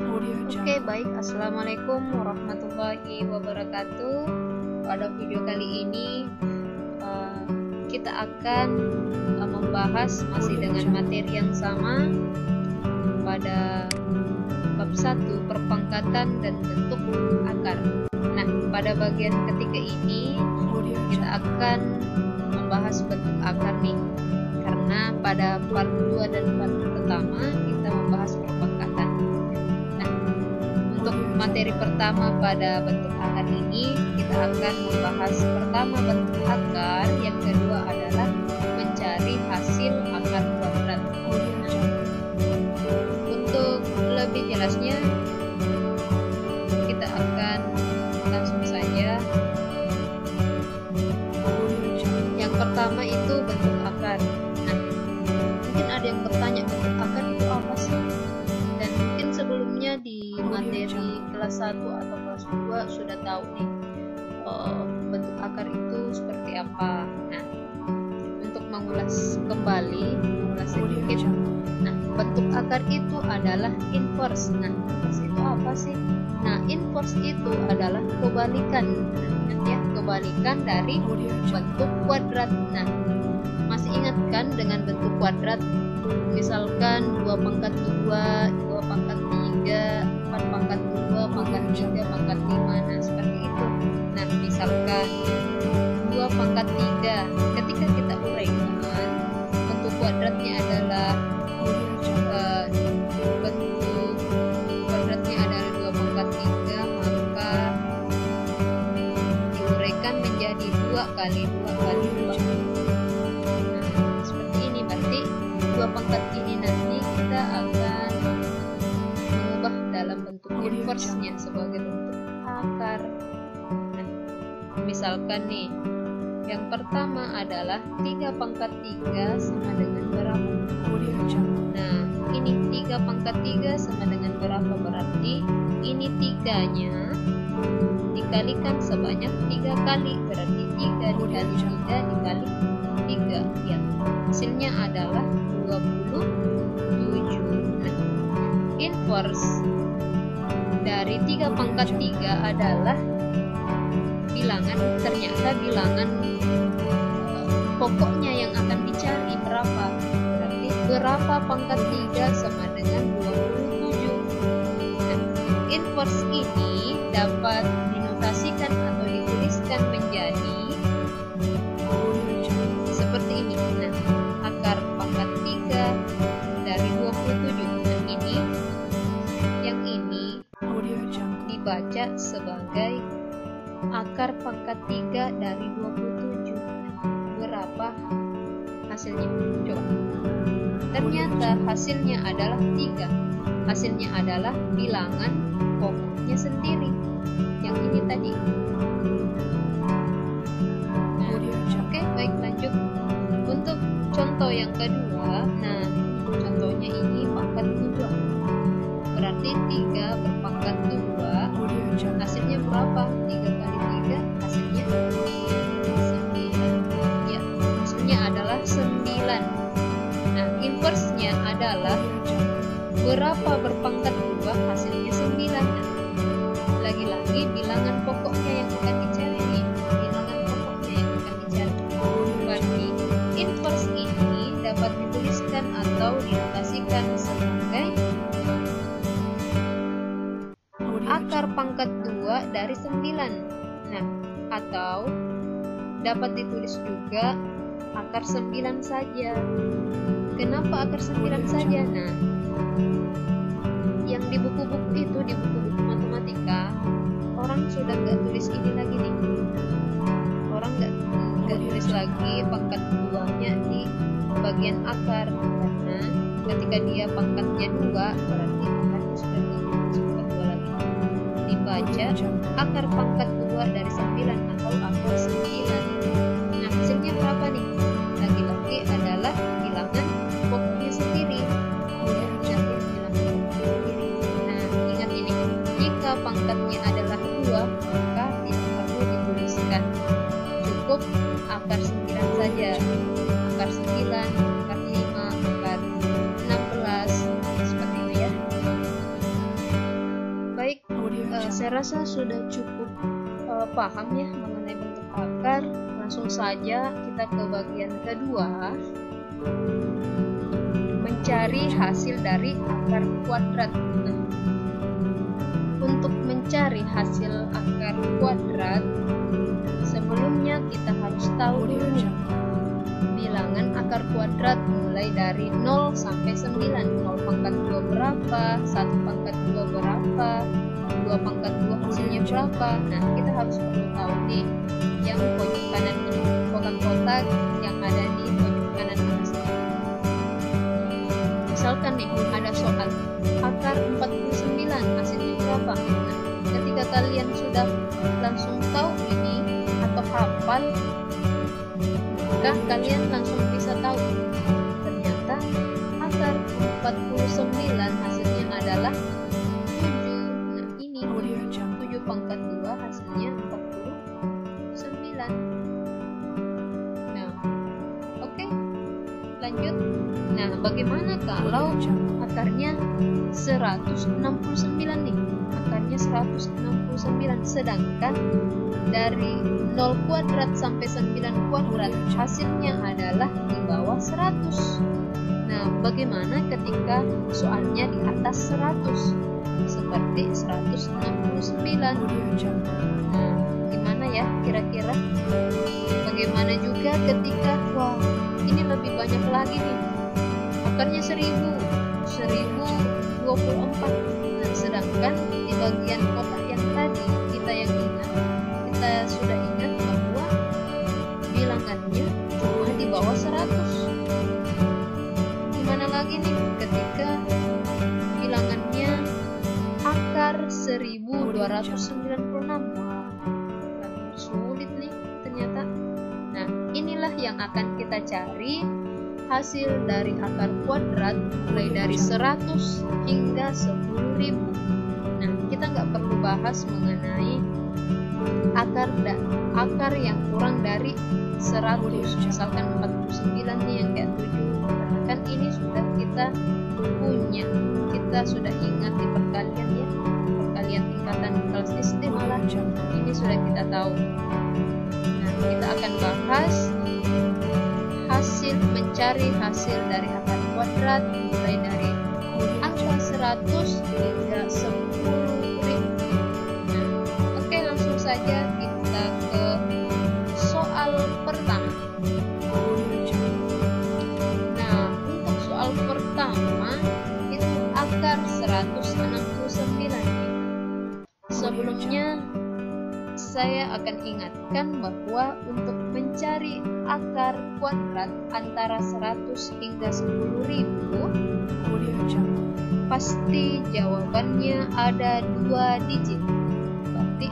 Oke, baik. Assalamualaikum warahmatullahi wabarakatuh. Pada video kali ini kita akan membahas masih dengan materi yang sama pada bab 1, perpangkatan dan bentuk akar. Nah, pada bagian ketiga ini kita akan membahas bentuk akar nih, karena pada part 2 dan part pertama kita membahas perpangkatan. Nah, untuk materi pertama pada bentuk akar ini kita akan membahas pertama bentuk akar, yang kedua adalah mencari hasil akar kuadrat. Untuk lebih jelasnya kita akan langsung saja. Yang pertama itu bentuk akar. Nah, mungkin ada yang bertanya, bentuk akar itu apa sih? Dan mungkin sebelumnya di materi kelas 1 atau kelas 2 sudah tahu nih bentuk akar itu seperti apa. Nah, untuk mengulas sedikit. Nah, bentuk akar itu adalah inverse. Nah, inverse itu apa sih? Nah, inverse itu adalah kebalikan. Nah, ya, kebalikan dari bentuk kuadrat. Nah, masih ingat kan dengan bentuk kuadrat? Misalkan 2 pangkat 2, 2 pangkat 3, 4 pangkat 2, pangkat 3, pangkat 5. Nah, seperti itu. Nah, misalkan 2 pangkat 3, ketika kita uraikan, bentuk kuadratnya adalah bentuk kuadratnya adalah 2 pangkat 3, maka diuraikan menjadi 2 kali 2 kali 2. Nah, seperti ini. Berarti 2 pangkat ini nanti kita akan mengubah dalam bentuk inverse-nya sebagai bentuk akar. Nah, misalkan nih, yang pertama adalah 3 pangkat 3 sama dengan berapa? Nah, ini 3 pangkat 3 sama dengan berapa? Berarti ini 3-nya dikalikan sebanyak 3 kali. Berarti 3 dikali 3 dikali 3. Ya, hasilnya adalah 27. Nah, inverse dari 3 pangkat 3 adalah bilangan, ternyata bilangan pokoknya yang akan dicari berapa. Berarti berapa pangkat 3 sama dengan 27. Nah, inverse ini dapat dinotasikan atau dituliskan menjadi seperti ini. Nah, akar pangkat 3 dari 27. Nah, ini yang ini dibaca sebagai akar pangkat 3 dari 27. Berapa hasilnya? Coba. Ternyata hasilnya adalah 3. Hasilnya adalah bilangan pokoknya sendiri. Yang ini tadi. Nah, oke, baik, lanjut. Untuk contoh yang kedua, nah, contohnya ini pangkat 2. Berarti 3 berpangkat 2. Hasilnya berapa? 3 kali 3 hasilnya 9. Ya, hasilnya adalah 9. Nah, inverse-nya adalah berapa berpangkat 2, hasilnya 9. Nah, lagi-lagi bilangan pokoknya yang akan dicari nih. Bilangan pokoknya yang akan dicari. Berarti inverse ini dapat dituliskan atau dinotasikan sebagai akar pangkat 2 dari 9. Nah, atau dapat ditulis juga akar 9 saja. Kenapa akar 9 saja? Nah, yang di buku-buku itu, di buku-buku matematika, orang sudah nggak tulis ini lagi nih. Orang nggak tulis lagi pangkat 2-nya di bagian akar, karena ketika dia pangkatnya 2, berarti akarnya sudah pangkat 2 lagi. Dibaca akar pangkat 2 dari 9 atau akar 9. Nah, hasilnya berapa nih? Lagi-lagi adalah bilangan pokoknya sendiri. Ya, ingat ya, bilangan pokoknya sendiri. Nah, ingat ini, jika pangkatnya adalah 2, maka tidak perlu dituliskan. Cukup akar 9 saja. Akar 9, akar 5, akar 16, seperti itu ya. rasa sudah cukup paham ya mengenai bentuk akar. Langsung saja kita ke bagian kedua, mencari hasil dari akar kuadrat. Nah, untuk mencari hasil akar kuadrat, sebelumnya kita harus tahu dulu nih bilangan akar kuadrat mulai dari 0 sampai 9. 0 pangkat 2 berapa, 1 pangkat 2 berapa, 2 pangkat 2 hasilnya berapa. Nah, kita harus perlu tahu nih yang pojok kanan ini, kotak-kotak yang ada di pojok kanan atas. Misalkan nih ada soal akar 49 hasilnya berapa. Nah, ketika kalian sudah langsung tahu ini atau hafal, maka kalian langsung bisa tahu ternyata akar 49 hasilnya adalah 7. Nah, ini 7 pangkat 2 hasilnya 49. Nah, oke, lanjut. Nah, bagaimana kalau akarnya 169 nih? Akarnya 169, sedangkan dari 0 kuadrat sampai 9 kuadrat hasilnya adalah di bawah 100. Nah, bagaimana ketika soalnya di atas 100? Seperti 169. Nah, gimana ya kira-kira? Bagaimana juga ketika, wah, ini lebih banyak lagi nih. Akarnya 1024. Nah, sedangkan di bagian kotak yang tadi kita sudah ingat bahwa bilangannya cuma di bawah 100. Gimana lagi nih ketika bilangannya akar 1296? Wah, sulit nih ternyata. Nah, inilah yang akan kita cari hasil dari akar kuadrat mulai dari 100 hingga 10.000. Nah, kita nggak perlu bahas mengenai akar yang kurang dari 100, misalkan 49 nih yang kayak 7. Kan ini sudah kita punya, kita sudah ingat di perkalian ya, perkalian tingkatan kelas SD malah ini sudah kita tahu. Nah, kita akan bahas mencari hasil dari akar kuadrat mulai dari angka 100 hingga 10.000. Nah, oke, langsung saja kita ke soal pertama. Nah, untuk soal pertama itu akar 169. Sebelumnya saya akan ingatkan bahwa untuk mencari akar kuadrat antara 100 hingga 10.000 pasti jawabannya ada 2 digit. Berarti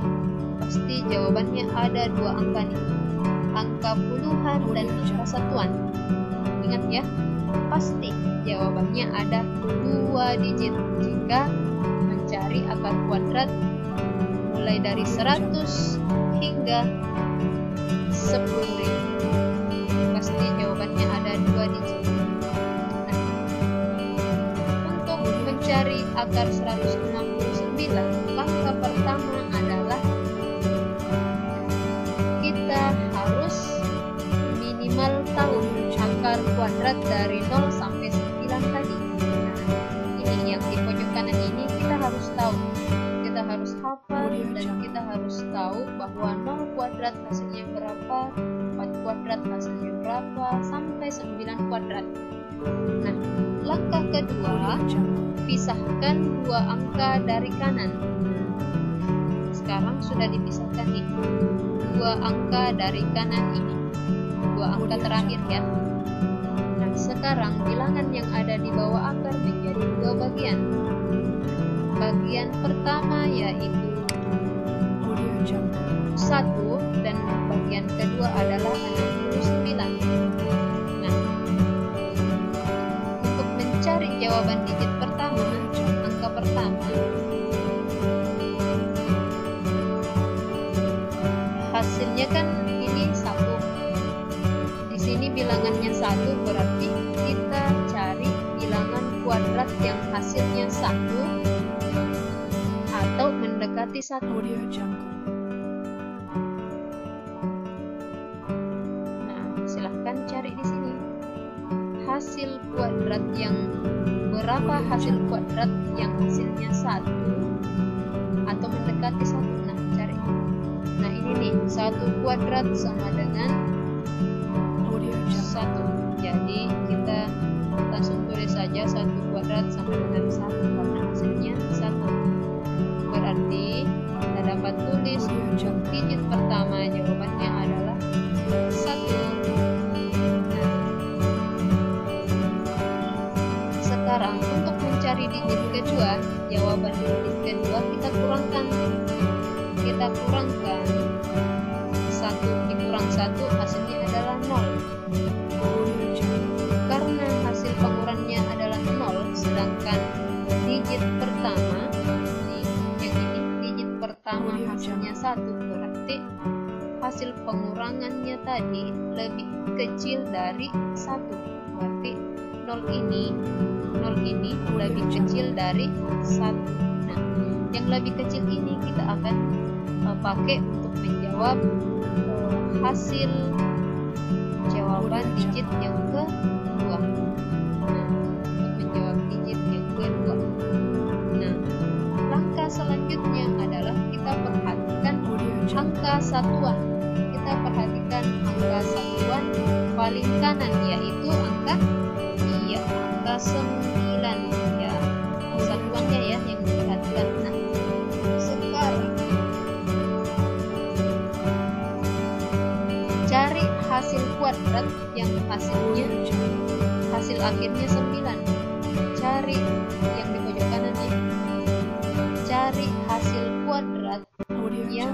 pasti jawabannya ada 2 angka nih, angka puluhan dan angka satuan. Ingat ya, pasti jawabannya ada 2 digit jika mencari akar kuadrat mulai dari 100 hingga 10.000. Pasti jawabannya ada 2 digit. Nah, untuk mencari akar 169, langkah pertama adalah kita harus minimal tahu akar kuadrat dari 0 sampai 9 tadi. Nah, ini yang di pojok kanan ini kita harus tahu. Kita harus hafal dan kita harus tahu bahwa 0 kuadrat hasilnya berapa, 4 kuadrat hasilnya berapa, sampai 9 kuadrat. Nah, langkah kedua, pisahkan 2 angka dari kanan. Sekarang sudah dipisahkan nih, 2 angka dari kanan ini, 2 angka terakhir ya. Nah, sekarang bilangan yang ada di bawah akar menjadi 2 bagian. Bagian pertama yaitu 1 dan bagian kedua adalah 69. Nah, untuk mencari jawaban digit pertama, angka pertama, hasilnya kan ini 1. Di sini bilangannya 1, berarti kita cari bilangan kuadrat yang hasilnya 1 atau atau mendekati 1. Audio Jungle. Nah, silahkan cari di sini hasil kuadrat yang berapa hasil kuadrat yang hasilnya 1 atau mendekati 1. Nah, cari. Nah, ini nih, 1 kuadrat sama dengan Audio Jungle. 1. Jadi kita langsung tulis saja 1 kuadrat sama dengan 1 karena hasilnya 1. Berarti kita dapat tulis untuk digit pertama jawabannya adalah 1. Nah, sekarang untuk mencari digit kedua, jawaban digit kedua kita kurangkan. Kita kurangkan 1 dikurang 1 hasilnya adalah 0. Karena hasil pengurangannya adalah 0, sedangkan digit pertama yang ini digit pertama hasilnya 1, berarti hasil pengurangannya tadi lebih kecil dari 1. Berarti 0 ini lebih kecil dari 1. Nah, yang lebih kecil ini kita akan pakai untuk menjawab hasil jawaban digit yang kedua. Nah, untuk menjawab digit yang kedua. Nah, langkah selanjutnya adalah kita perhatikan angka satuan. Kita perhatikan angka satuan paling kanan, yaitu angka 9 ya. Satuannya ya yang diperhatikan. Nah, sekarang cari hasil kuadrat yang hasil akhirnya 9. Cari yang di pojok kanan ya. Cari hasil kuadrat yang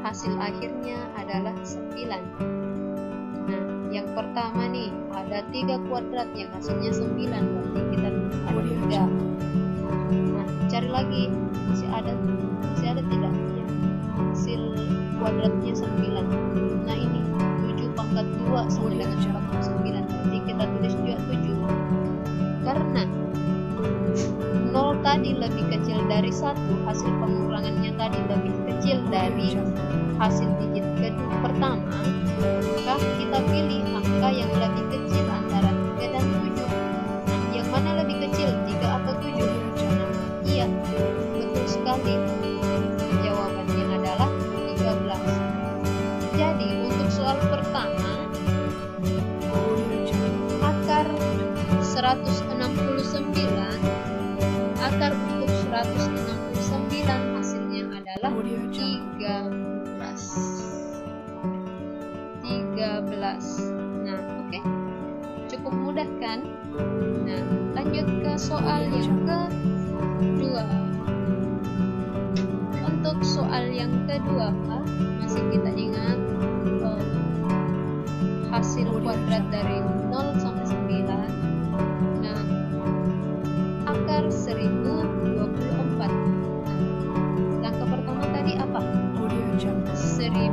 hasil akhirnya adalah 9. Nah, yang pertama nih ada 3 kuadrat yang hasilnya 9, berarti kita ada 3. Nah, cari lagi masih ada tidak yang hasil kuadratnya 9. Nah, ini 7 pangkat 2 sama dengan 49, berarti kita tulis juga 7. Karena 0 tadi lebih kecil dari 1, hasil pengurangannya tadi lebih kecil dari hasil digit kedua pertama, maka kita pilih angka yang lebih kecil antara 3 dan 7. Nah, yang mana lebih kecil, 3 atau 7? Iya, betul sekali. Jawabannya adalah 13. Jadi, untuk soal pertama, akar 169, akar untuk 169 hasilnya adalah 13. Nah, oke. Cukup mudah kan? Nah, lanjut ke soal yang kedua. Untuk soal yang kedua, masih kita ingat hasil kuadrat dari 0 sampai 9. Nah, akar 1024. Nah, langkah pertama tadi apa? 1024.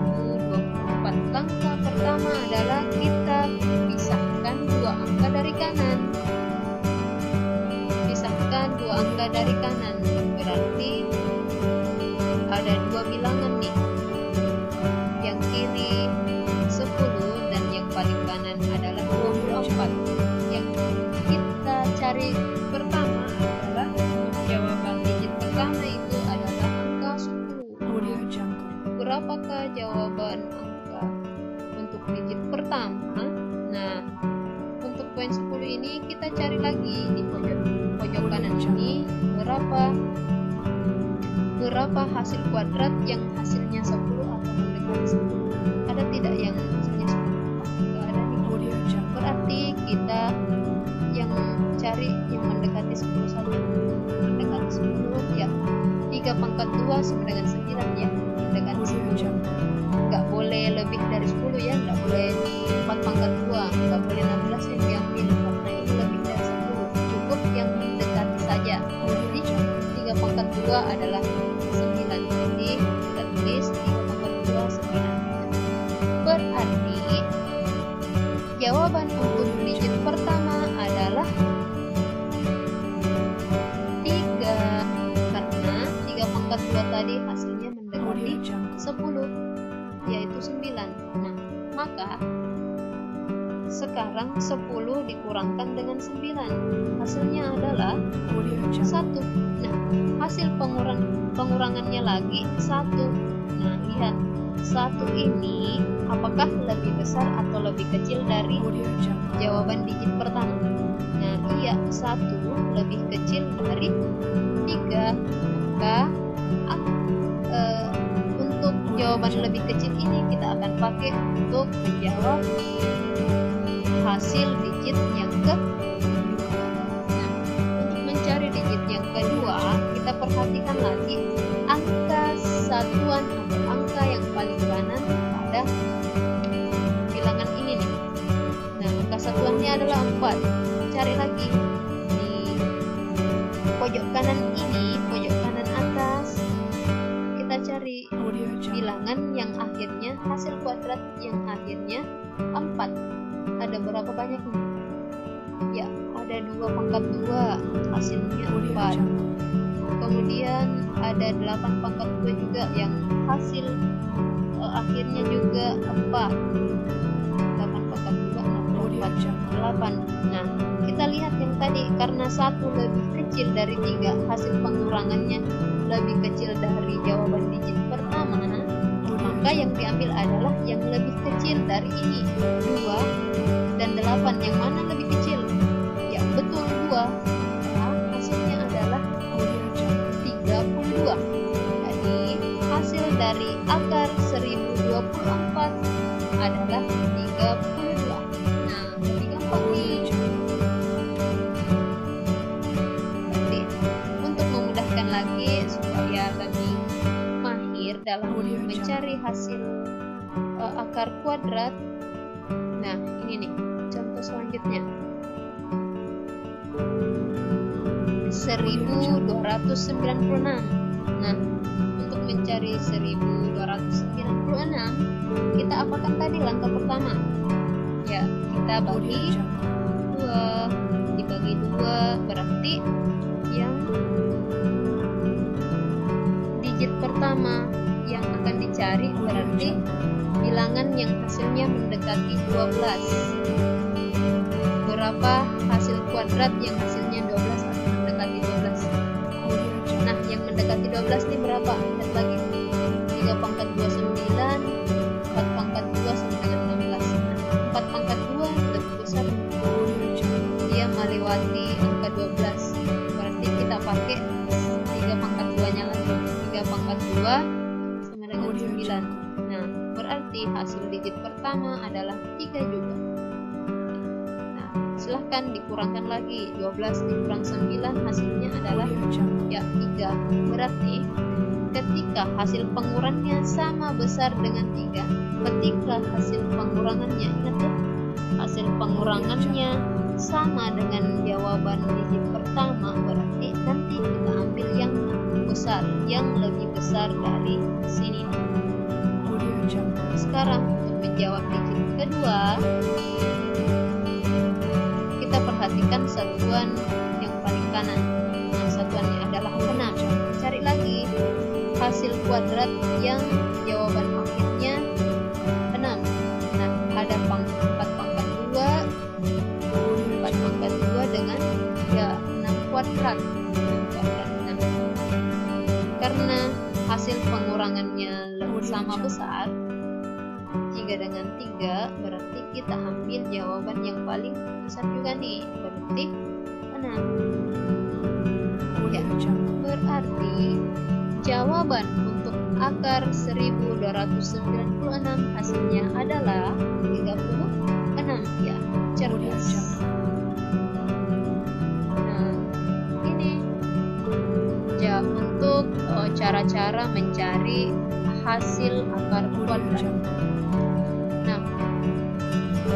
Langkah pertama adalah kita pisahkan 2 angka dari kanan. Pisahkan 2 angka dari kanan. Berarti ada 2 bilangan nih. Yang kiri 10 dan yang paling kanan adalah 24. Yang kita cari pertama adalah jawaban digit pertama itu adalah angka 10. Berapakah jawaban angka untuk digit pertama? Nah, untuk poin 10 ini kita cari lagi di pojok kanan ini berapa hasil kuadrat yang hasilnya 10 atau mendekati 10. Ada tidak yang hasilnya 10? Tidak ada nih. Berarti kita yang cari yang mendekati 10 saja. Mendekati 10 ya 3 pangkat 2 sama dengan 9 ya. Mendekati 10. Nggak boleh lebih dari 10 ya. Nggak boleh 4 pangkat 2. Nggak boleh 16 yang diambil karena ini lebih dari 10. Cukup yang mendekati saja. Jadi 3 pangkat 2 adalah 9. Jadi kita tulis 3 pangkat 2 9. Berarti jawaban untuk digit pertama adalah 3, karena 3 10 dikurangkan dengan 9. Hasilnya adalah 1. Nah, hasil pengurangannya lagi 1. Nah, lihat 1 ini apakah lebih besar atau lebih kecil dari jawaban digit pertama? Nah, iya, 1 lebih kecil dari 3. Maka untuk jawaban lebih kecil ini kita akan pakai untuk menjawab hasil digit yang kedua. Nah, untuk mencari digit yang kedua, kita perhatikan lagi angka satuan atau angka yang paling kanan pada bilangan ini nih. Nah, angka satuannya adalah 4. Cari lagi di pojok kanan ini, pojok kanan atas, kita cari bilangan yang akhirnya, hasil kuadrat yang akhirnya 4. Ada berapa banyak nih? Ya, ada 2 pangkat 2, hasilnya 4. Kemudian ada 8 pangkat 2 juga yang hasil akhirnya juga 4. 8 pangkat 2, 8. Nah, kita lihat yang tadi, karena 1 lebih kecil dari 3, hasil pengurangannya lebih kecil dari jawaban digit pertama, maka yang diambil adalah yang lebih kecil dari ini, 2 dan 8. Yang mana lebih kecil? Ya, betul, 2. Nah, hasilnya adalah 32. Jadi hasil dari akar 1024 adalah 32. Nah, lebih gampang nih. Jadi, untuk memudahkan lagi supaya lebih mahir dalam mencari hasil akar kuadrat. Nah, ini nih contoh selanjutnya. 1296. Nah, untuk mencari 1296, kita apakan tadi langkah pertama? Ya, kita bagi 2. Dibagi 2 berarti yang digit pertama yang akan dicari berarti bilangan yang hasilnya mendekati 12. Berapa hasil kuadrat yang hasilnya 12 atau mendekati 12? Nah, yang mendekati 12 ini berapa? Lihat lagi. 3 pangkat 2 9, 4 pangkat 2 sama dengan 16. Nah, 4 pangkat 2 lebih besar. Dia melewati angka 12. Berarti kita pakai 3 pangkat 2-nya lagi. 3 pangkat 2 sama dengan 9. Nah, berarti hasil digit pertama adalah 3 juga. Nah, silahkan dikurangkan lagi. 12 dikurang 9 hasilnya adalah ya 3. Berarti ketika hasil pengurangnya sama besar dengan 3, ketika hasil pengurangannya, ingat ya, hasil pengurangannya sama dengan jawaban digit pertama, berarti nanti kita ambil yang besar, yang lebih besar dari sini. Sekarang untuk menjawab digit kedua, kita perhatikan satuan yang paling kanan. Nah, satuannya adalah 6. Cari lagi hasil kuadrat yang jawaban akhirnya 6. Nah, ada 4 pangkat 2, 4 pangkat 2 dengan ya 6 kuadrat. 6 kuadrat. Nah, karena hasil pengurangannya sama besar, 3 dengan 3, berarti kita ambil jawaban yang paling besar juga nih, berarti 6. Ya, berarti jawaban untuk akar 1296 hasilnya adalah 36. Ya, cerdas. Nah, ini ya untuk cara-cara mencari hasil akar kuadrat. Nah,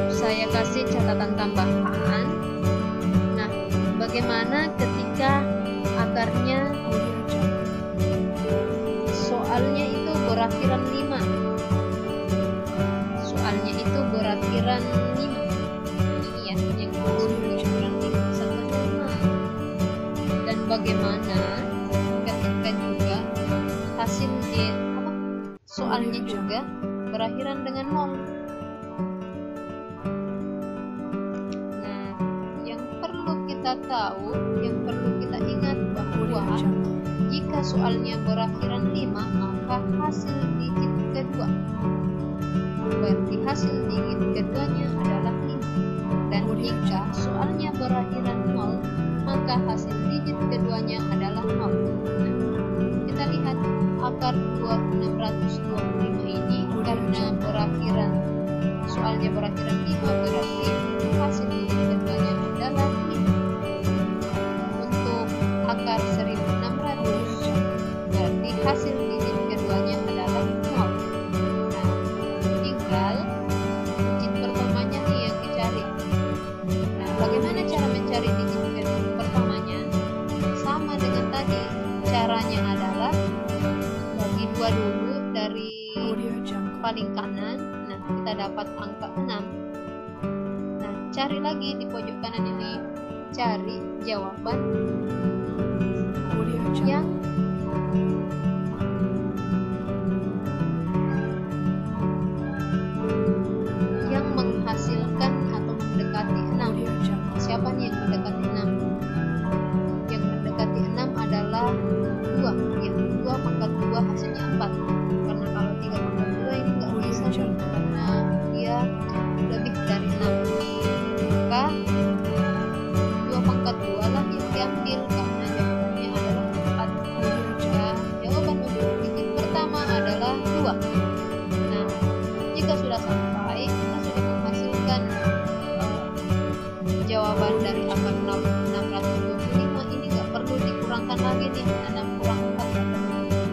saya kasih catatan tambahan. Nah, bagaimana ketika akarnya soalnya itu berakhiran 5? Soalnya itu berakhiran 5. Ini ya, yang berakhiran 5. Satuannya 5. Dan bagaimana ketika juga hasilnya soalnya juga berakhiran dengan 0. kita tahu, yang perlu kita ingat bahwa jika soalnya berakhiran 5, maka hasil digit kedua. Berarti hasil digit keduanya adalah 5. Dan jika soalnya berakhiran 0, maka hasil digit keduanya adalah 0. Nah, kita lihat akar 2625 ini karena soalnya berakhiran 5, berarti hasil digit keduanya adalah 5. Untuk akar 1600, berarti hasil digit keduanya adalah 0. Nah, tinggal digit pertamanya nih yang dicari. Nah, bagaimana cara mencari digit pertamanya? Sama dengan tadi, caranya adalah bagi 2 dulu dari paling kanan. Nah, kita dapat angka 6. Nah, cari lagi di pojok kanan ini, cari jawaban yang menghasilkan atau mendekati 6. Siapa nih yang mendekati 6? Yang mendekati 6 adalah 2. Yang 2 pangkat 2 hasilnya 4. Karena kalau 3 pangkat 2 ini nggak bisa nih, karena dia lebih dari 6. Maka 2 pangkat 2 lah yang diambil karena jawabannya adalah 4. Nah, jawaban untuk digit pertama adalah 2. Nah, jika sudah sampai, kita sudah menghasilkan jawaban dari akar 625. Ini nggak perlu dikurangkan lagi nih, 6 kurang 4,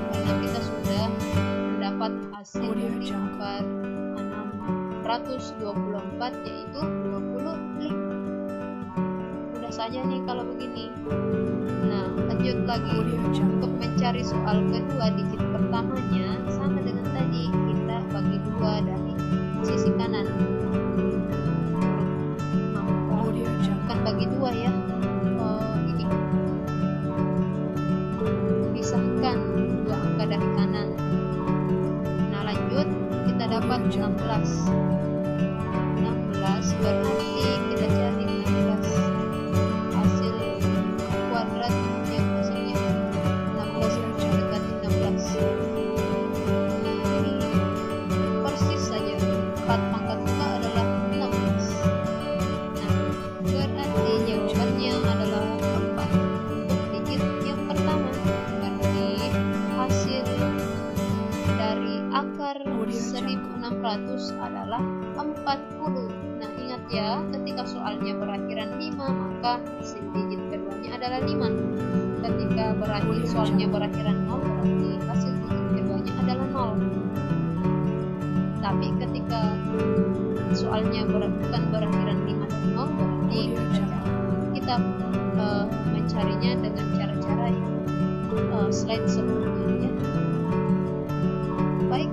karena kita sudah mendapat hasil di akar 624, yaitu 25. Mudah saja nih kalau begini. Nah, lanjut lagi. Untuk mencari soal kedua, digit pertamanya sama dengan tadi, kita bagi 2 dari sisi kanan. Bukan bagi 2 ya, ini pisahkan 2 angka dari kanan. Nah, lanjut, kita dapat 16 berarti kita cari 16 hasil kuadrat yang hasilnya 16 mendekati 16. Ini persis saja, 4 pangkat 2 adalah 16. Nah, berarti jawabannya adalah 4 untuk digit yang pertama. Berarti hasil dari akar 1600 adalah 40. Nah, ingat ya, ketika soalnya berakhiran 5, maka hasil digit keduanya adalah 5. Ketika soalnya berakhiran 0, berarti hasil digit keduanya adalah 0. Tapi ketika soalnya bukan berakhiran 5 dan 0, berarti kita mencarinya dengan cara-cara yang slide sebelumnya ya. Baik,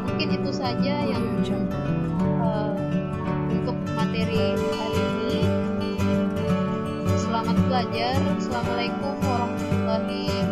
mungkin itu saja yang untuk materi hari ini. Selamat belajar. Assalamualaikum warahmatullahi wabarakatuh.